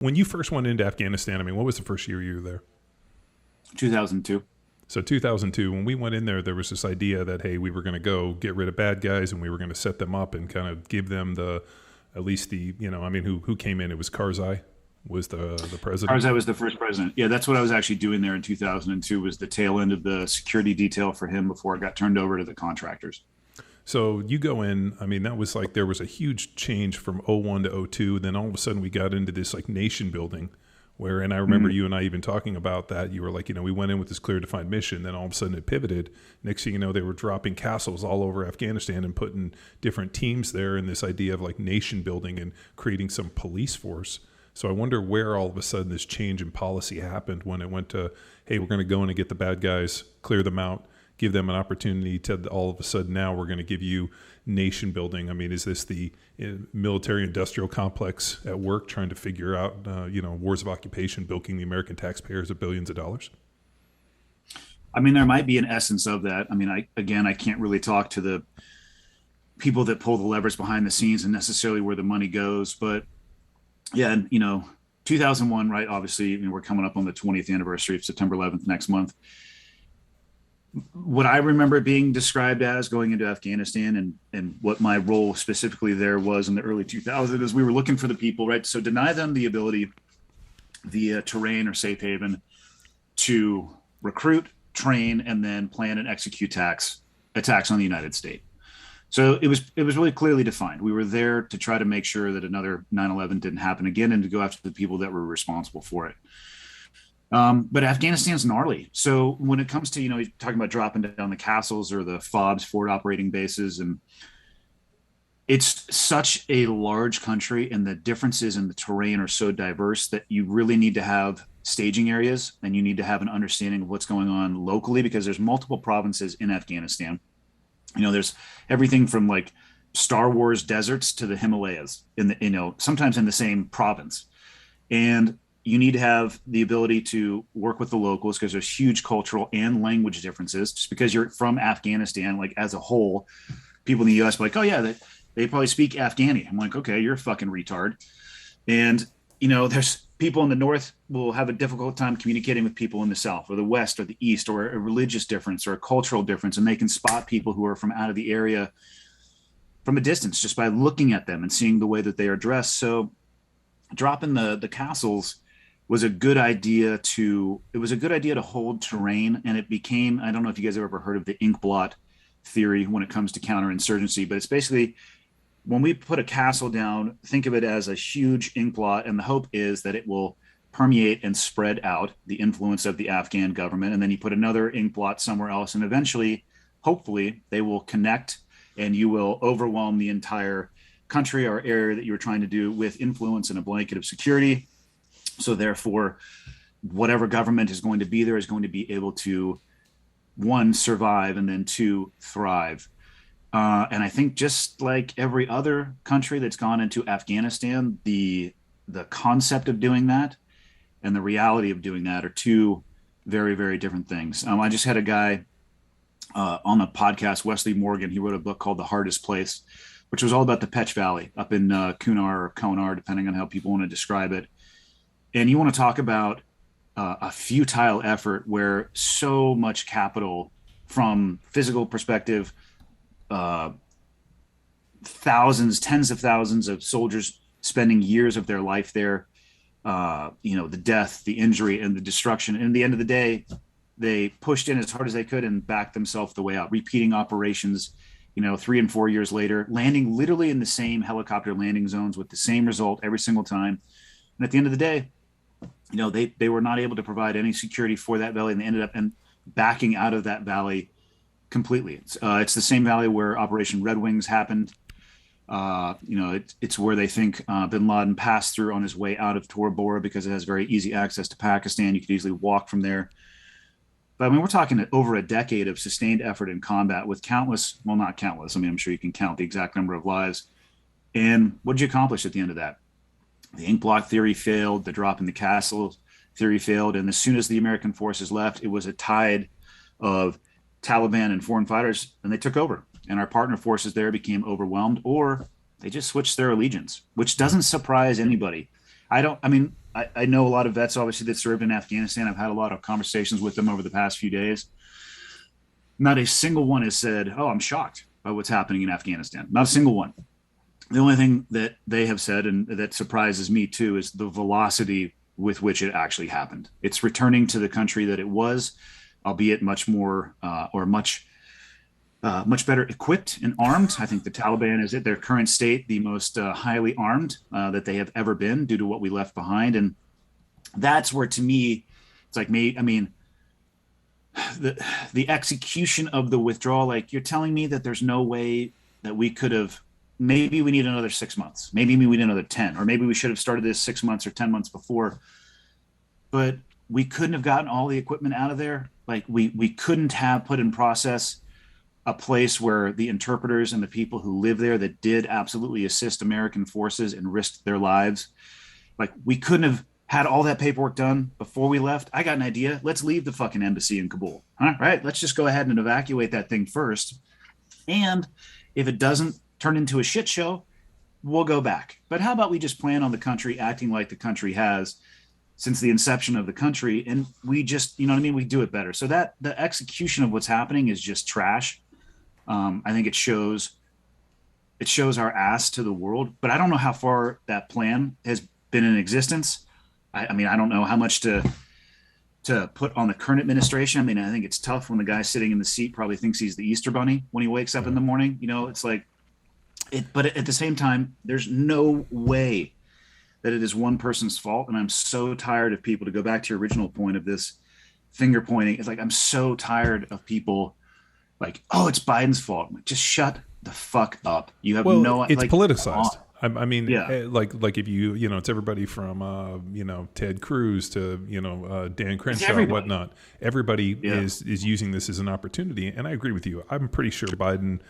When you first went into Afghanistan, I mean, what was the first year you were there? 2002. So 2002, when we went in there, there was this idea that, hey, we were going to go get rid of bad guys and we were going to set them up and kind of give them at least I mean, who came in? It was Karzai was the president. Karzai was the first president. Yeah, that's what I was actually doing there in 2002 was the tail end of the security detail for him before it got turned over to the contractors. So you go in, I mean, that was like, there was a huge change from '01 to '02. Then all of a sudden we got into this like nation building where, and I remember you and I even talking about that. You were like, we went in with this clear defined mission. Then all of a sudden it pivoted. Next thing you know, they were dropping castles all over Afghanistan and putting different teams there, and this idea of like nation building and creating some police force. So I wonder where all of a sudden this change in policy happened when it went to, hey, we're going to go in and get the bad guys, clear them out, give them an opportunity to all of a sudden now we're going to give you nation building. I mean, is this the military industrial complex at work trying to figure out, wars of occupation, bilking the American taxpayers of billions of dollars? I mean, there might be an essence of that. I mean, I can't really talk to the people that pull the levers behind the scenes and necessarily where the money goes, but yeah, and 2001, right? Obviously, we're coming up on the 20th anniversary of September 11th next month. What I remember it being described as going into Afghanistan and what my role specifically there was in the early 2000s is we were looking for the people, right? So deny them the ability via terrain or safe haven to recruit, train, and then plan and execute attacks on the United States. So it was really clearly defined. We were there to try to make sure that another 9/11 didn't happen again and to go after the people that were responsible for it. But Afghanistan's gnarly. So when it comes to, you're talking about dropping down the castles or the FOBs, forward operating bases, and it's such a large country and the differences in the terrain are so diverse that you really need to have staging areas and you need to have an understanding of what's going on locally because there's multiple provinces in Afghanistan. There's everything from like Star Wars deserts to the Himalayas sometimes in the same province. And you need to have the ability to work with the locals because there's huge cultural and language differences. Just because you're from Afghanistan, like as a whole, people in the US are like, oh yeah, they probably speak Afghani. I'm like, okay, you're a fucking retard. And, there's people in the North will have a difficult time communicating with people in the South or the West or the East or a religious difference or a cultural difference. And they can spot people who are from out of the area from a distance just by looking at them and seeing the way that they are dressed. So dropping the castles was a good idea to hold terrain. And it became, I don't know if you guys have ever heard of the ink blot theory when it comes to counterinsurgency, but it's basically when we put a castle down, think of it as a huge ink blot. And the hope is that it will permeate and spread out the influence of the Afghan government. And then you put another ink blot somewhere else. And eventually, hopefully, they will connect and you will overwhelm the entire country or area that you were trying to do with influence and a blanket of security. So therefore, whatever government is going to be there is going to be able to, one, survive, and then two, thrive. And I think just like every other country that's gone into Afghanistan, the concept of doing that and the reality of doing that are two very, very different things. I just had a guy on the podcast, Wesley Morgan. He wrote a book called The Hardest Place, which was all about the Pech Valley up in Kunar or Konar, depending on how people want to describe it. And you want to talk about a futile effort where so much capital from physical perspective, thousands, tens of thousands of soldiers spending years of their life there, the death, the injury, and the destruction. And at the end of the day, they pushed in as hard as they could and backed themselves the way out, repeating operations, 3 and 4 years later, landing literally in the same helicopter landing zones with the same result every single time. And at the end of the day, they were not able to provide any security for that valley, and they ended up backing out of that valley completely. It's the same valley where Operation Red Wings happened. It's where they think bin Laden passed through on his way out of Tora Bora because it has very easy access to Pakistan. You could easily walk from there. But I mean, we're talking over a decade of sustained effort in combat with countless, well, not countless. I mean, I'm sure you can count the exact number of lives. And what did you accomplish at the end of that? The ink blot theory failed. The drop in the castle theory failed. And as soon as the American forces left, it was a tide of Taliban and foreign fighters, and they took over. And our partner forces there became overwhelmed, or they just switched their allegiance, which doesn't surprise anybody. I know a lot of vets, obviously, that served in Afghanistan. I've had a lot of conversations with them over the past few days. Not a single one has said, "Oh, I'm shocked by what's happening in Afghanistan." Not a single one. The only thing that they have said, and that surprises me too, is the velocity with which it actually happened. It's returning to the country that it was, albeit much more or much better equipped and armed. I think the Taliban is at their current state the most highly armed that they have ever been due to what we left behind. And that's where, to me, it's like me. I mean, the execution of the withdrawal. Like, you're telling me that there's no way that we could have. Maybe we need another 6 months. Maybe we need another 10, or maybe we should have started this 6 months or 10 months before. But we couldn't have gotten all the equipment out of there. Like, we couldn't have put in process a place where the interpreters and the people who live there that did absolutely assist American forces and risked their lives. Like, we couldn't have had all that paperwork done before we left. I got an idea. Let's leave the fucking embassy in Kabul. All right, let's just go ahead and evacuate that thing first. And if it doesn't turn into a shit show, we'll go back. But how about we just plan on the country acting like the country has since the inception of the country, and we just, you know what I mean? We do it better. So that the execution of what's happening is just trash. I think it shows our ass to the world, but I don't know how far that plan has been in existence. I mean, I don't know how much to put on the current administration. I mean, I think it's tough when the guy sitting in the seat probably thinks he's the Easter Bunny when he wakes up in the morning. You know, it's like it. But at the same time, there's no way that it is one person's fault. And I'm so tired of people, to go back to your original point of this finger pointing. It's like, I'm so tired of people like, oh, it's Biden's fault. Like, just shut the fuck up. You have no. It's like, politicized. I mean, yeah. like if you know, it's everybody from Ted Cruz to Dan Crenshaw and whatnot. Everybody is using this as an opportunity, and I agree with you. I'm pretty sure Biden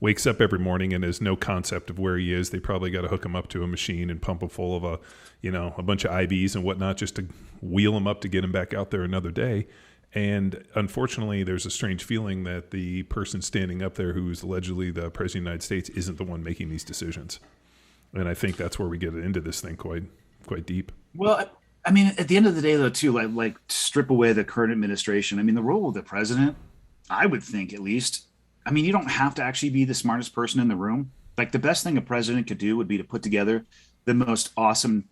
wakes up every morning and has no concept of where he is. They probably got to hook him up to a machine and pump him full of a bunch of IVs and whatnot just to wheel him up to get him back out there another day. And unfortunately, there's a strange feeling that the person standing up there, who's allegedly the president of the United States, isn't the one making these decisions. And I think that's where we get into this thing quite deep. Well, I mean, at the end of the day, though, too, like strip away the current administration. I mean, the role of the president, I would think, at least. I mean, you don't have to actually be the smartest person in the room. Like, the best thing a president could do would be to put together the most awesome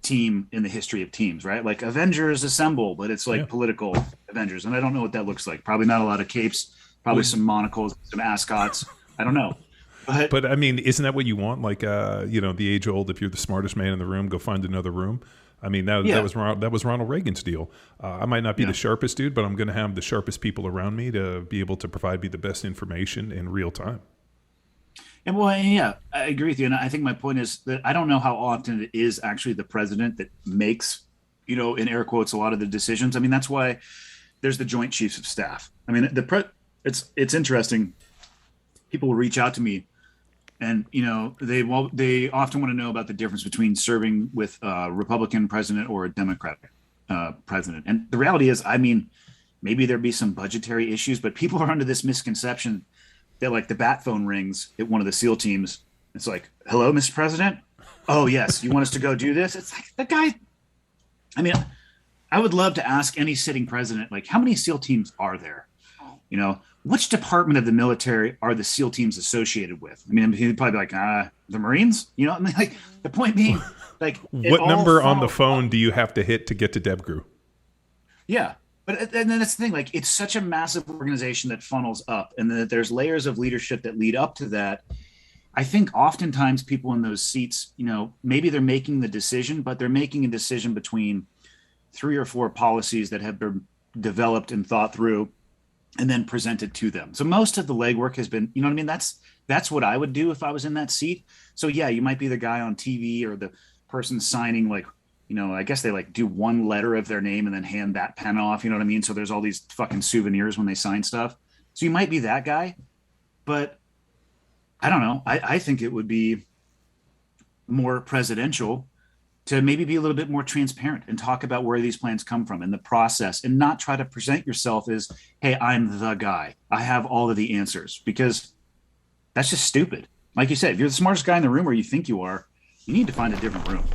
team in the history of teams, right? Like Avengers Assemble, but it's like political Avengers. And I don't know what that looks like. Probably not a lot of capes, probably some monocles, some ascots. I don't know. But I mean, isn't that what you want? Like, the age old, if you're the smartest man in the room, go find another room. I mean, that was Ronald Reagan's deal. I might not be the sharpest dude, but I'm going to have the sharpest people around me to be able to provide me the best information in real time. And well, yeah, I agree with you. And I think my point is that I don't know how often it is actually the president that makes, in air quotes, a lot of the decisions. I mean, that's why there's the Joint Chiefs of Staff. I mean, it's interesting. People will reach out to me, and they often want to know about the difference between serving with a Republican president or a Democratic president. And the reality is, I mean, maybe there'd be some budgetary issues, but people are under this misconception that, like, the bat phone rings at one of the SEAL teams. It's like, hello, Mr. President. Oh, yes. You want us to go do this? It's like, the guy. I mean, I would love to ask any sitting president, like, how many SEAL teams are there? Which department of the military are the SEAL teams associated with? I mean, he'd probably be like, the Marines, I mean, like, the point being, like, what number on the phone do you have to hit to get to DevGru? Yeah. But and then that's the thing, like, it's such a massive organization that funnels up, and that there's layers of leadership that lead up to that. I think oftentimes people in those seats, maybe they're making the decision, but they're making a decision between 3 or 4 policies that have been developed and thought through and then presented to them. So most of the legwork has been, you know what I mean? That's what I would do if I was in that seat. So yeah, you might be the guy on TV or the person signing, like, I guess they like do one letter of their name and then hand that pen off. You know what I mean? So there's all these fucking souvenirs when they sign stuff. So you might be that guy, but I don't know. I think it would be more presidential to maybe be a little bit more transparent and talk about where these plans come from and the process, and not try to present yourself as, hey, I'm the guy. I have all of the answers, because that's just stupid. Like you said, if you're the smartest guy in the room, or you think you are, you need to find a different room.